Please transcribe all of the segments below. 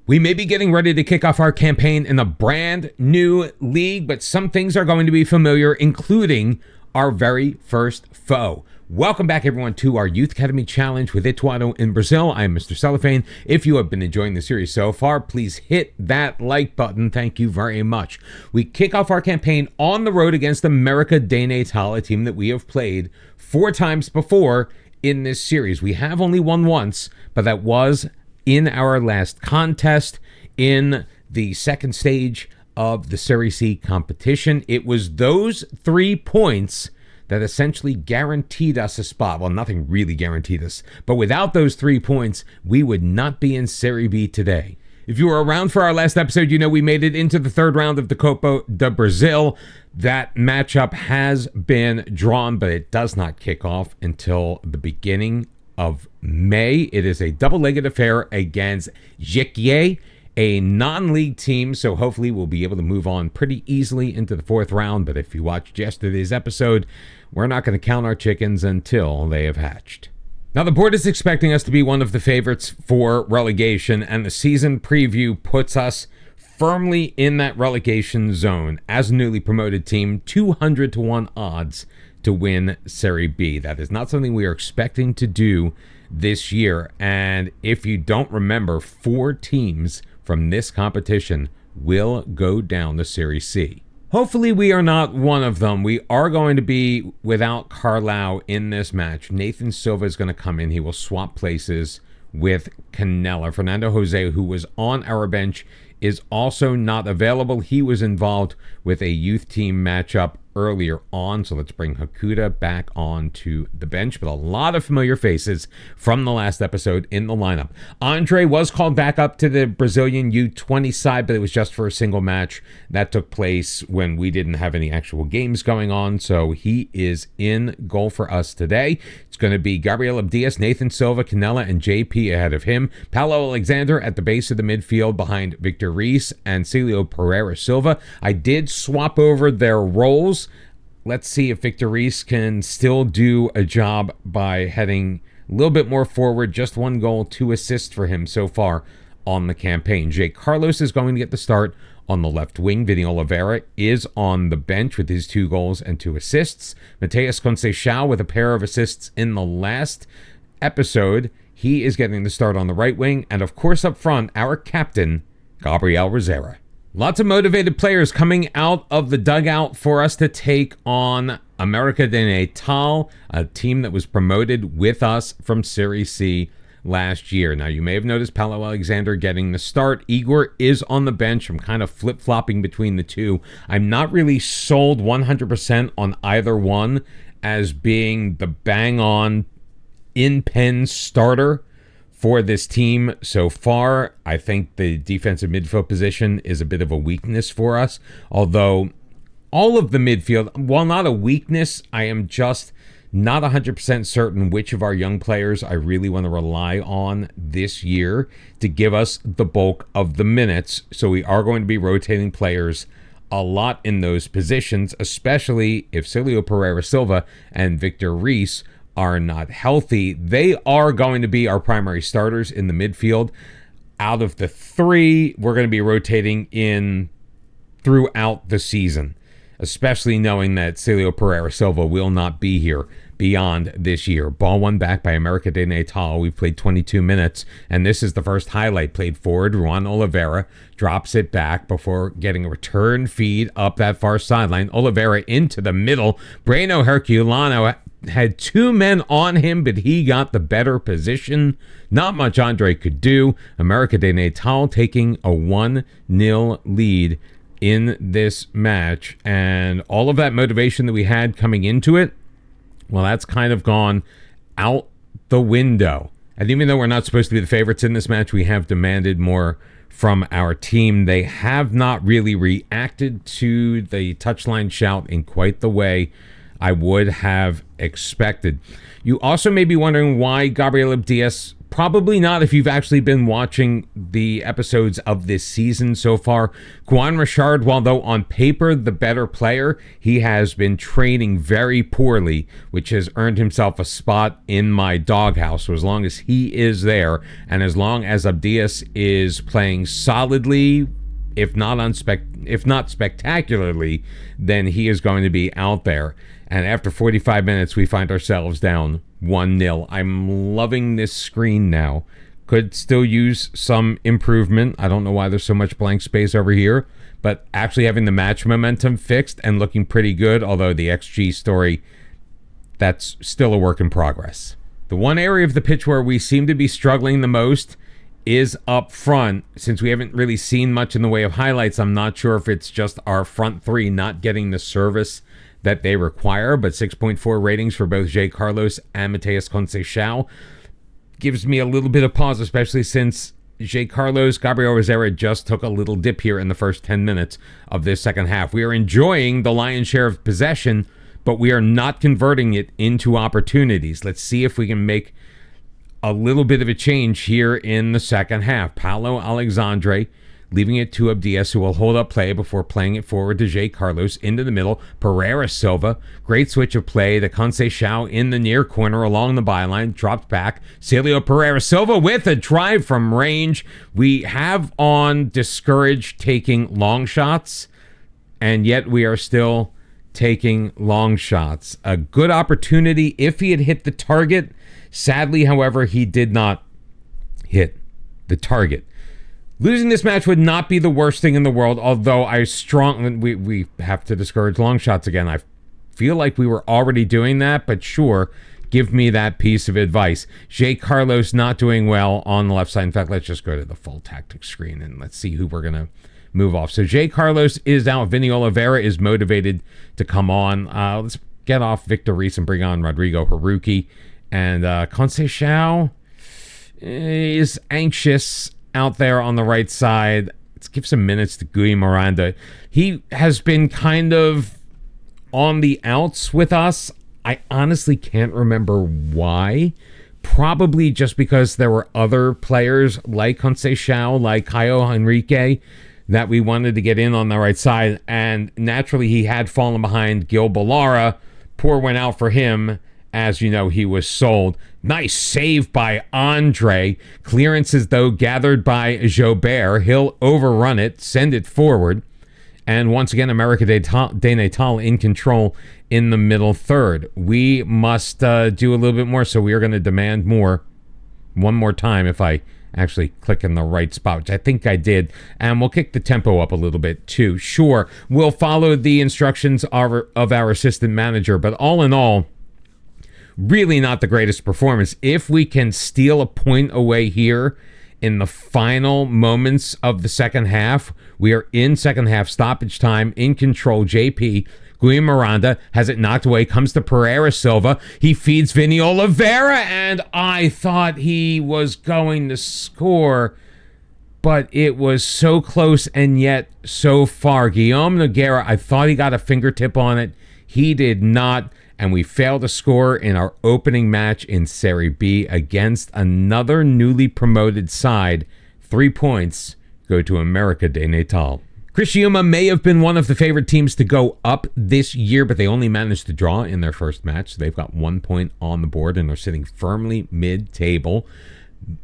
We may be getting ready to kick off our campaign in a brand new league, but some things are going to be familiar, including our very first foe. Welcome back, everyone, to our Youth Academy Challenge with Ituano in Brazil. I am Mr. Cellophane. If you have been enjoying the series so far, please hit that like button. Thank you very much. We kick off our campaign on the road against América de Natal, a team that we have played 4 times before in this series. We have only won once, but that was in our last contest in the second stage of the Série C competition. It was those 3 points that essentially guaranteed us a spot. Well, nothing really guaranteed us, but without those 3 points, we would not be in Série B today. If you were around for our last episode, you know we made it into the 3rd round of the Copa de Brazil. That matchup has been drawn, but it does not kick off until the beginning of May. It is a double-legged affair against Jequié, a non-league team, so hopefully we'll be able to move on pretty easily into the 4th round. But if you watched yesterday's episode, we're not going to count our chickens until they have hatched. Now, the board is expecting us to be one of the favorites for relegation, and the season preview puts us firmly in that relegation zone. As a newly promoted team, 200-to-1 odds to win Série B. That is not something we are expecting to do this year. And if you don't remember, 4 teams from this competition will go down to Série C. Hopefully we are not one of them. We are going to be without Carlau in this match. Nathan Silva is going to come in. He will swap places with Canella. Fernando Jose, who was on our bench, is also not available. He was involved with a youth team matchup earlier on, so let's bring Hakuda back onto the bench. But a lot of familiar faces from the last episode in the lineup. Andre was called back up to the Brazilian U20 side, but it was just for a single match. That took place when we didn't have any actual games going on, so he is in goal for us today. It's going to be Gabriel Abdias, Nathan Silva, Canella, and JP ahead of him. Paulo Alexander at the base of the midfield behind Victor Reis and Celio Pereira Silva. I did swap over their roles. Let's see if Victor Reis can still do a job by heading a little bit more forward. Just 1 goal, 2 assists for him so far on the campaign. Jay Carlos is going to get the start on the left wing. Vinny Oliveira is on the bench with his 2 goals and 2 assists. Mateus Conceição with a pair of assists in the last episode. He is getting the start on the right wing. And of course up front, our captain, Gabriel Rosera. Lots of motivated players coming out of the dugout for us to take on América de Natal, a team that was promoted with us from Série C last year. Now, you may have noticed Paulo Alexander getting the start. Igor is on the bench. I'm kind of flip-flopping between the two. I'm not really sold 100% on either one as being the bang-on in-pen starter for this team so far. I think the defensive midfield position is a bit of a weakness for us, although all of the midfield, while not a weakness, I am just not 100% certain which of our young players I really want to rely on this year to give us the bulk of the minutes. So we are going to be rotating players a lot in those positions, especially if Celio Pereira Silva and Victor Reis are not healthy. They are going to be our primary starters in the midfield. Out of the 3, we're going to be rotating in throughout the season, especially knowing that Celio Pereira Silva will not be here beyond this year. Ball won back by América de Natal. We've played 22 minutes, and this is the first highlight. Played forward, Juan Oliveira drops it back before getting a return feed up that far sideline. Oliveira into the middle. Breno Herculano had 2 men on him, but he got the better position. Not much Andre could do. América de Natal taking a 1-0 lead in this match, and all of that motivation that we had coming into it, well, that's kind of gone out the window. And even though we're not supposed to be the favorites in this match, we have demanded more from our team. They have not really reacted to the touchline shout in quite the way I would have expected. You also may be wondering why Gabriel Abdias Probably not if you've actually been watching the episodes of this season so far. Juan Richard, while though on paper the better player, he has been training very poorly, which has earned himself a spot in my doghouse. So as long as he is there, and as long as Abdias is playing solidly, if not spectacularly, then he is going to be out there. And after 45 minutes, we find ourselves down 1-0. I'm loving this screen now. Could still use some improvement. I don't know why there's so much blank space over here, but actually having the match momentum fixed and looking pretty good, although the XG story, that's still a work in progress. The one area of the pitch where we seem to be struggling the most is up front. Since we haven't really seen much in the way of highlights, I'm not sure if it's just our front three not getting the service that they require, but 6.4 ratings for both Jay Carlos and Mateus Conceição gives me a little bit of pause, especially since Jay Carlos, Gabriel Rosera just took a little dip here in the first 10 minutes of this second half. We are enjoying the lion's share of possession, but we are not converting it into opportunities. Let's see if we can make a little bit of a change here in the second half. Paulo Alexandre leaving it to Abdias, who will hold up play before playing it forward to Jay Carlos into the middle. Pereira Silva, great switch of play. The Conceição in the near corner along the byline, dropped back. Celio Pereira Silva with a drive from range. We have on discouraged taking long shots, and yet we are still taking long shots. A good opportunity if he had hit the target. Sadly, however, he did not hit the target. Losing this match would not be the worst thing in the world, although we have to discourage long shots again. I feel like we were already doing that, but sure, give me that piece of advice. Jay Carlos not doing well on the left side. In fact, let's just go to the full tactics screen and let's see who we're going to move off. So Jay Carlos is out. Vinny Oliveira is motivated to come on. Let's get off Victor Reis and bring on Rodrigo Haruki. And Conceição is anxious out there on the right side. Let's give some minutes to Gui Miranda. He has been kind of on the outs with us. I honestly can't remember why. Probably just because there were other players like Conceição, like Caio Henrique, that we wanted to get in on the right side. And naturally, he had fallen behind Gil Ballara. Poor went out for him. As you know, he was sold. Nice save by Andre. Clearances, though, gathered by Jobert. He'll overrun it, send it forward. And once again, América de Natal in control in the middle third. We must do a little bit more, so we are going to demand more. One more time if I actually click in the right spot, which I think I did. And we'll kick the tempo up a little bit, too. Sure, we'll follow the instructions of our assistant manager, but all in all, really not the greatest performance. If we can steal a point away here in the final moments of the second half, we are in second half stoppage time, in control. JP, Gui Miranda has it knocked away, comes to Pereira Silva. He feeds Vinny Oliveira, and I thought he was going to score, but it was so close and yet so far. Guillaume Nogueira, I thought he got a fingertip on it. He did not. And we failed to score in our opening match in Série B against another newly promoted side. 3 points go to América de Natal. Criciúma may have been one of the favorite teams to go up this year, but they only managed to draw in their first match. So they've got 1 point on the board and they're sitting firmly mid-table.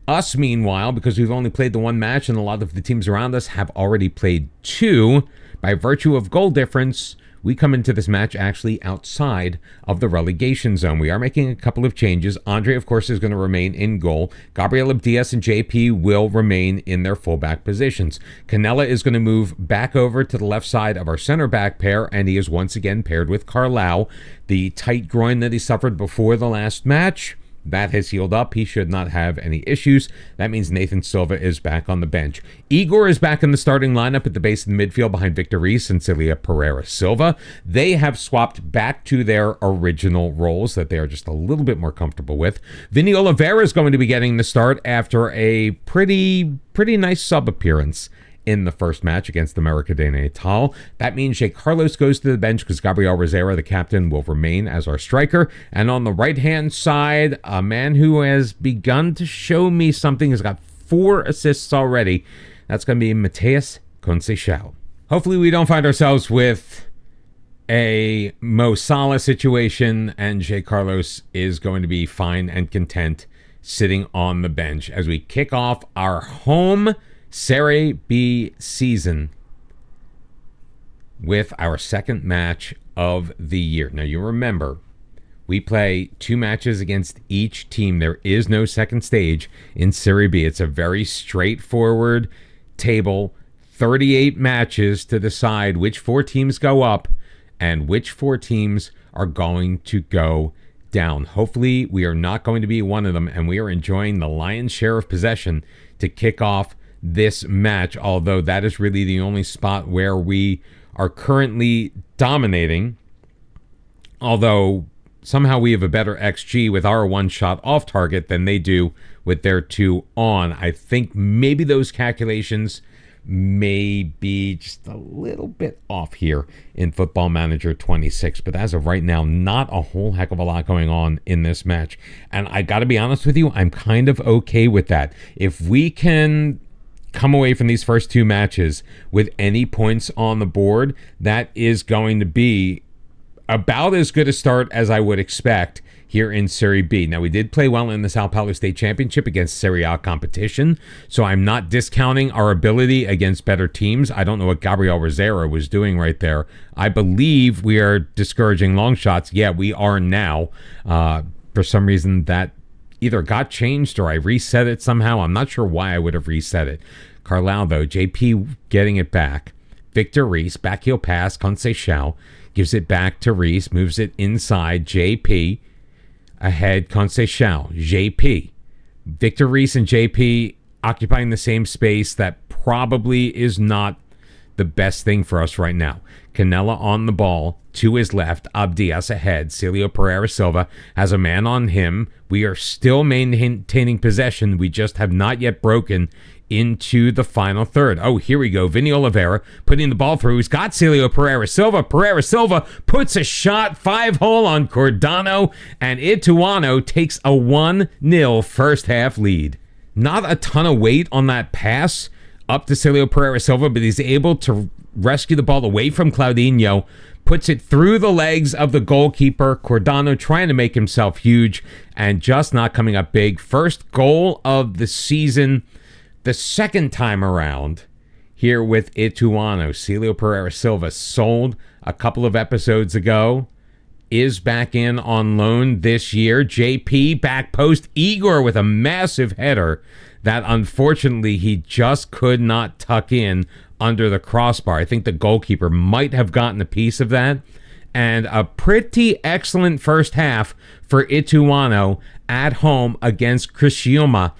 Us, meanwhile, because we've only played the one match and a lot of the teams around us have already played two, by virtue of goal difference, we come into this match actually outside of the relegation zone. We are making a couple of changes. Andre, of course, is going to remain in goal. Gabriel Abdias and JP will remain in their fullback positions. Canella is going to move back over to the left side of our center back pair, and he is once again paired with Carlau. The tight groin that he suffered before the last match, that has healed up. He should not have any issues. That means Nathan Silva is back on the bench. Igor is back in the starting lineup at the base of the midfield behind Victor Reis and Celia Pereira Silva. They have swapped back to their original roles that they are just a little bit more comfortable with. Vinny Oliveira is going to be getting the start after a pretty nice sub appearance in the first match against América de Natal. That means Jay Carlos goes to the bench because Gabriel Rosera, the captain, will remain as our striker. And on the right-hand side, a man who has begun to show me something, has got 4 assists already. That's going to be Mateus Conceição. Hopefully we don't find ourselves with a Mo Salah situation, and Jay Carlos is going to be fine and content sitting on the bench as we kick off our home Série B season with our second match of the year. Now, you remember, we play 2 matches against each team. There is no second stage in Série B. It's a very straightforward table, 38 matches to decide which 4 teams go up and which 4 teams are going to go down. Hopefully, we are not going to be one of them, and we are enjoying the lion's share of possession to kick off this match, although that is really the only spot where we are currently dominating. Although somehow we have a better XG with our 1 shot off target than they do with their 2 on. I think maybe those calculations may be just a little bit off here in Football Manager 26, but as of right now, not a whole heck of a lot going on in this match. And I gotta be honest with you, I'm kind of okay with that. If we can come away from these first 2 matches with any points on the board, that is going to be about as good a start as I would expect here in Série B. Now, we did play well in the Sao Paulo State Championship against Serie A competition, so I'm not discounting our ability against better teams. I don't know what Gabriel Rosera was doing right there. I believe we are discouraging long shots. Yeah, we are now. For some reason, that either got changed or I reset it somehow. I'm not sure why I would have reset it. Carlau, though, JP getting it back. Victor Reis, backheel pass, Conceição, gives it back to Reis, moves it inside, JP, ahead, Conceição, JP. Victor Reis and JP occupying the same space. That probably is not the best thing for us right now. Canella on the ball, to his left, Abdias ahead. Celio Pereira Silva has a man on him. We are still maintaining possession. We just have not yet broken into the final third. Oh, here we go. Vinny Oliveira putting the ball through. He's got Celio Pereira Silva. Pereira Silva puts a shot, 5-hole on Cordano, and Ituano takes a 1-0 first half lead. Not a ton of weight on that pass up to Celio Pereira Silva, but he's able to rescue the ball away from Claudinho, puts it through the legs of the goalkeeper. Cordano trying to make himself huge and just not coming up big. First goal of the season, the second time around here with Ituano. Celio Pereira Silva, sold a couple of episodes ago, is back in on loan this year. JP back post. Igor with a massive header that unfortunately he just could not tuck in under the crossbar. I think the goalkeeper might have gotten a piece of that. And a pretty excellent first half for Ituano at home against Criciúma.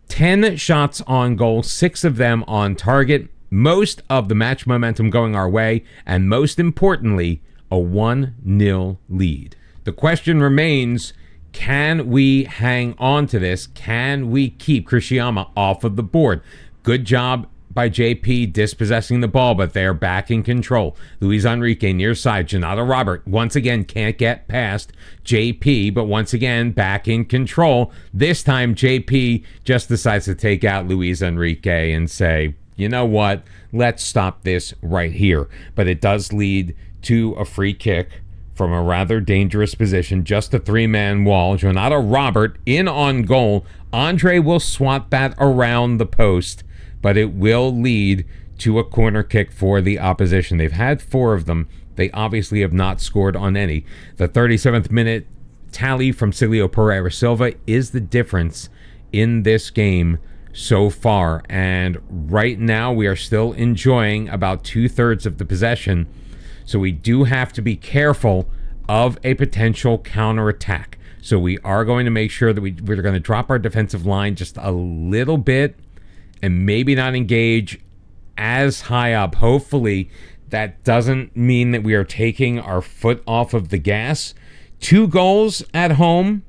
10 shots on goal, 6 of them on target. Most of the match momentum going our way, and most importantly, a 1-0 lead. The question remains, can we hang on to this? Can we keep Criciúma off of the board? Good job by JP dispossessing the ball, but they're back in control. Luis Enrique near side. Jonathan Robert once again can't get past JP, but once again back in control. This time JP just decides to take out Luis Enrique and say, you know what, let's stop this right here. But it does lead to a free kick from a rather dangerous position, just a 3-man wall. Jonathan Robert in on goal. Andre will swat that around the post, but it will lead to a corner kick for the opposition. They've had 4 of them. They obviously have not scored on any. The 37th minute tally from Celio Pereira Silva is the difference in this game so far. And right now we are still enjoying about 2/3 of the possession. So we do have to be careful of a potential counterattack. So we are going to make sure that we're going to drop our defensive line just a little bit and maybe not engage as high up. Hopefully, that doesn't mean that we are taking our foot off of the gas. 2 goals at home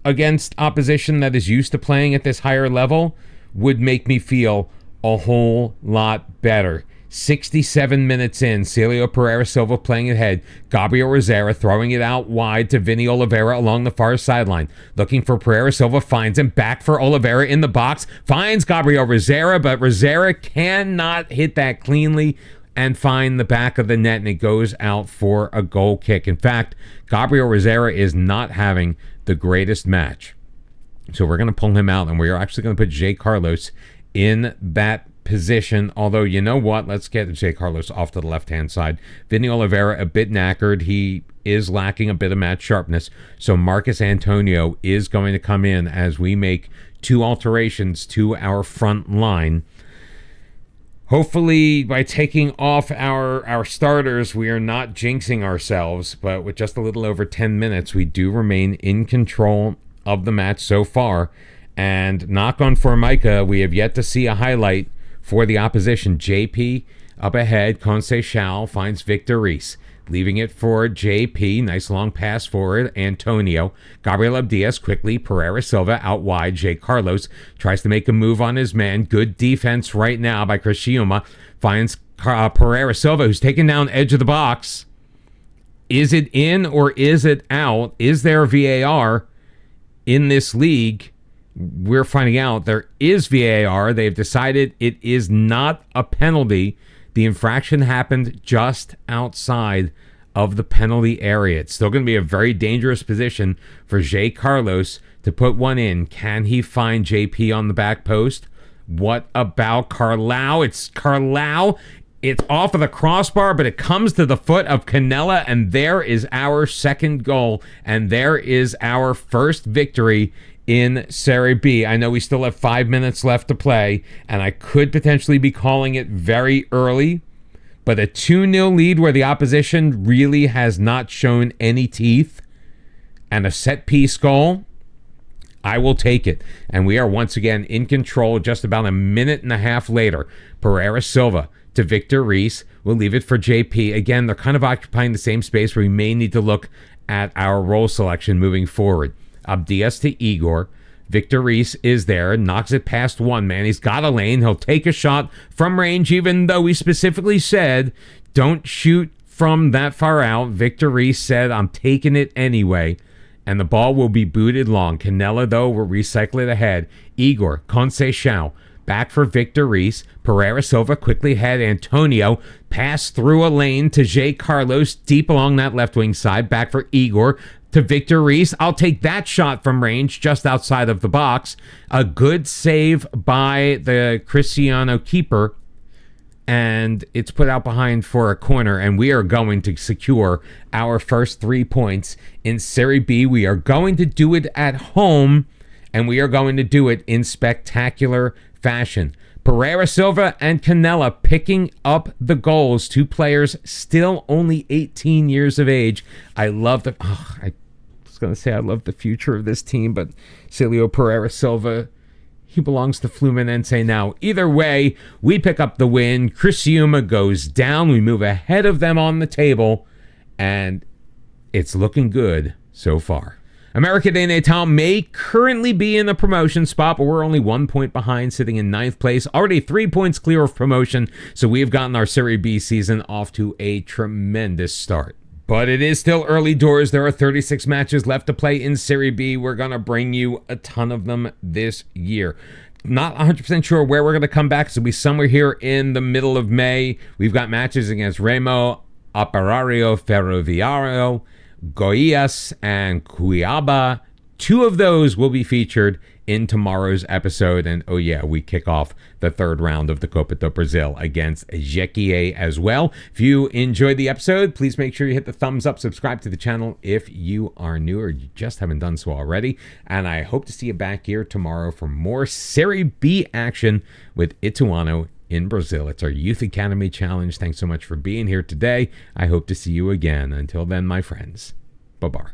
against opposition that is used to playing at this higher level would make me feel a whole lot better. 67 minutes in, Celio Pereira Silva playing ahead. Gabriel Rosera throwing it out wide to Vinny Oliveira along the far sideline. Looking for Pereira Silva, finds him. Back for Oliveira in the box. Finds Gabriel Rosera, but Rosera cannot hit that cleanly and find the back of the net, and it goes out for a goal kick. In fact, Gabriel Rosera is not having the greatest match. So we're going to pull him out, and we are actually going to put Jay Carlos in that position. Although, you know what? Let's get Jay Carlos off to the left-hand side. Vinny Oliveira, a bit knackered. He is lacking a bit of match sharpness. So Marcus Antonio is going to come in as we make 2 alterations to our front line. Hopefully, by taking off our starters, we are not jinxing ourselves. But with just a little over 10 minutes, we do remain in control of the match so far. And knock on Formica, we have yet to see a highlight for the opposition. JP up ahead. Conceição finds Victor Reis, leaving it for JP. Nice long pass forward. Antonio. Gabriel Abdias quickly. Pereira Silva out wide. Jay Carlos tries to make a move on his man. Good defense right now by Criciúma. Finds Pereira Silva, who's taken down edge of the box. Is it in or is it out? Is there VAR in this league? We're finding out there is VAR. They've decided it is not a penalty. The infraction happened just outside of the penalty area. It's still going to be a very dangerous position for Jay Carlos to put one in. Can he find JP on the back post? What about Carlau? It's Carlau. It's off of the crossbar, but it comes to the foot of Canella, and there is our second goal, and there is our first victory in Série B. I know we still have 5 minutes left to play, and I could potentially be calling it very early, but a 2-0 lead where the opposition really has not shown any teeth, and a set-piece goal, I will take it. And we are once again in control just about a minute and a half later. Pereira Silva to Victor Reis. We'll leave it for JP. Again, they're kind of occupying the same space where we may need to look at our role selection moving forward. Abdias to Igor. Victor Reis is there, knocks it past one man. He's got a lane. He'll take a shot from range, even though we specifically said, don't shoot from that far out. Victor Reis said, I'm taking it anyway. And the ball will be booted long. Canella, though, will recycle it ahead. Igor, Conceição, back for Victor Reis. Pereira Silva quickly had Antonio pass through a lane to Jay Carlos deep along that left wing side. Back for Igor to Victor Reis. I'll take that shot from range just outside of the box. A good save by the Cristiano keeper. And it's put out behind for a corner, and we are going to secure our first 3 points in Série B. We are going to do it at home, and we are going to do it in spectacular fashion. Pereira Silva and Canella picking up the goals. 2 players still only 18 years of age. I love the... I was going to say I love the future of this team, but Celio Pereira Silva, he belongs to Fluminense now. Either way, we pick up the win. Criciúma goes down. We move ahead of them on the table, and it's looking good so far. América de Natal may currently be in the promotion spot, but we're only 1 point behind, sitting in 9th place. Already 3 points clear of promotion, so we've gotten our Série B season off to a tremendous start. But it is still early doors. There are 36 matches left to play in Série B. We're going to bring you a ton of them this year. Not 100% sure where we're going to come back. So it'll be somewhere here in the middle of May. We've got matches against Remo, Operario Ferroviario, Goiás, and Cuiabá. 2 of those will be featured in tomorrow's episode. And oh yeah, we kick off the 3rd round of the Copa do Brasil against Jequié as well. If you enjoyed the episode, please make sure you hit the thumbs up, subscribe to the channel if you are new or you just haven't done so already. And I hope to see you back here tomorrow for more Série B action with Ituano in Brazil. It's our Youth Academy Challenge. Thanks so much for being here today. I hope to see you again. Until then, my friends, bye-bye.